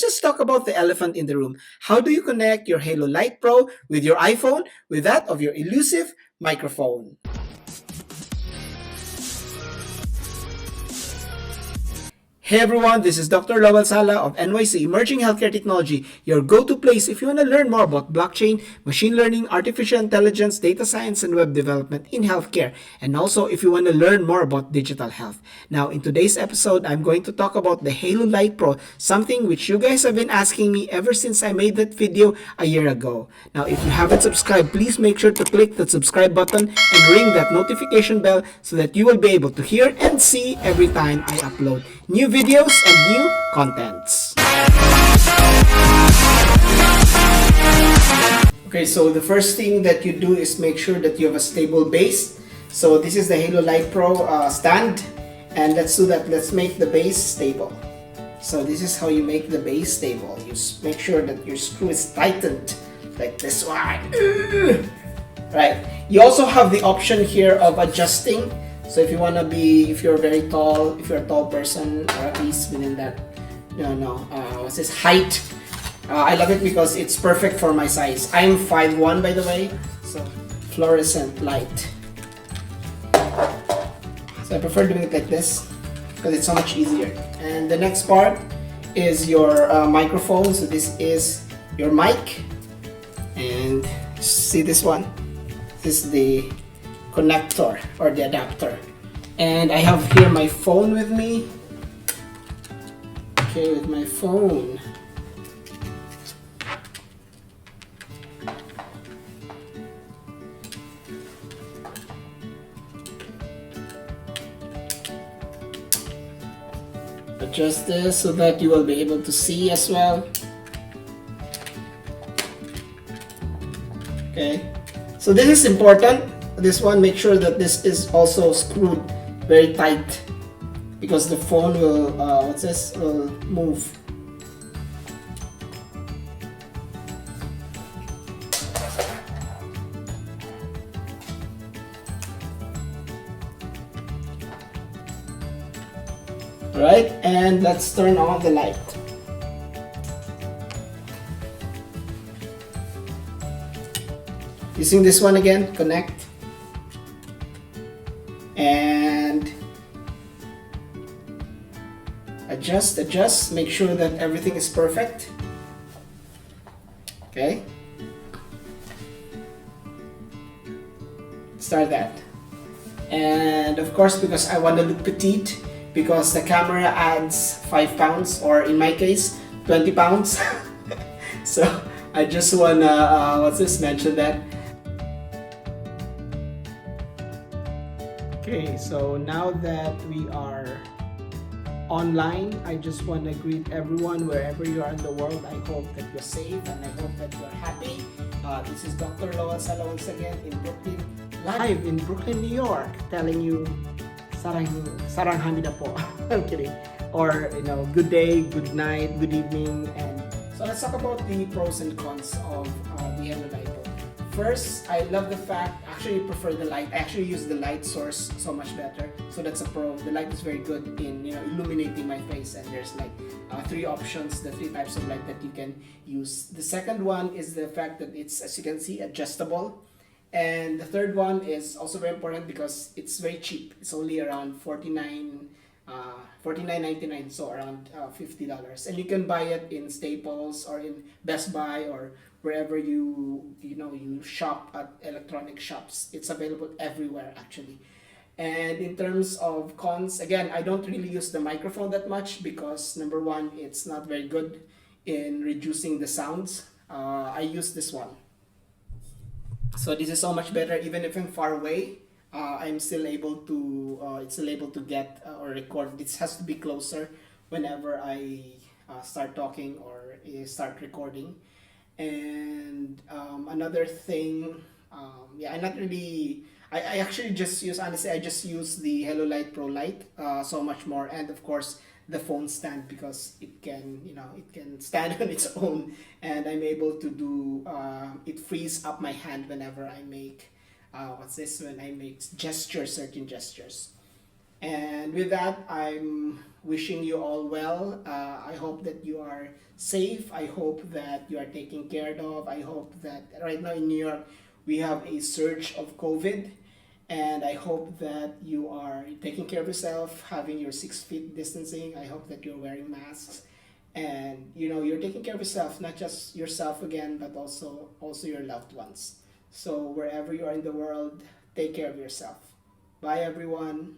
just talk about the elephant in the room. How do you connect your Halo Light Pro with your iPhone with that of your elusive microphone? Hey everyone, this is Dr. Lowell Sala of NYC Emerging Healthcare Technology, your go-to place if you want to learn more about blockchain, machine learning, artificial intelligence, data science, and web development in healthcare, and also if you want to learn more about digital health. Now, in today's episode, I'm going to talk about the Halo Light Pro, something which you guys have been asking me ever since I made that video a year ago. Now, if you haven't subscribed, please make sure to click the subscribe button and ring that notification bell so that you will be able to hear and see every time I upload new videos and new contents. Okay, so the first thing that you do is make sure that you have a stable base. So this is the Halo Light Pro stand, and let's do that. Let's make the base stable. So this is how you make the base stable. You make sure that your screw is tightened like this one. Right. You also have the option here of adjusting. So if you want to be, if you're very tall, if you're a tall person, or at least within that, what's this, height. I love it because it's perfect for my size. I'm 5'1", by the way, so fluorescent light. So I prefer doing it like this because it's so much easier. And the next part is your microphone. So this is your mic, and see this one. This is the connector or the adapter, and I have here my phone with me. Okay, with my phone, adjust this so that you will be able to see as well. Okay, so this is important. This one, make sure that this is also screwed very tight because the phone will, will move. Right, and let's turn on the light. Using this one again, connect. And adjust, make sure that everything is perfect. Okay, start that. And of course, because I want to look petite, because the camera adds 5 pounds, or in my case 20 pounds. So I just wanna mention that. Okay, so now that we are online, I just want to greet everyone wherever you are in the world. I hope that you're safe and I hope that you're happy. This is Dr. Lowell Sala once again in Brooklyn, live in Brooklyn, New York, telling you sarang hamida po. I'm kidding. Or, good day, good night, good evening. And so let's talk about the pros and cons of the Halo Light Pro. First, I love the fact, actually prefer the light. I actually use the light source so much better. So that's a pro. The light is very good in illuminating my face, and there's like 3 options, the 3 types of light that you can use. The second one is the fact that it's, as you can see, adjustable. And the third one is also very important because it's very cheap. It's only around $49.99, so around $50, and you can buy it in Staples or in Best Buy or wherever you shop at electronic shops. It's available everywhere actually. And in terms of cons, again, I don't really use the microphone that much because number one, it's not very good in reducing the sounds. I use this one, so this is so much better. Even if I'm far away, I'm still able to it's still able to get or record. This has to be closer whenever I start talking or start recording. And another thing, I'm not really, I actually just use, honestly, I just use the Halo Light Pro Lite so much more, and of course the phone stand, because it can, it can stand on its own, and I'm able to do, it frees up my hand whenever I make, when I make gestures, certain gestures. And with that, I'm wishing you all well. I hope that you are safe. I hope that you are taken care of. I hope that right now in New York, we have a surge of COVID. And I hope that you are taking care of yourself, having your 6 feet distancing. I hope that you're wearing masks. And you're taking care of yourself, not just yourself again, but also your loved ones. So wherever you are in the world, take care of yourself. Bye everyone.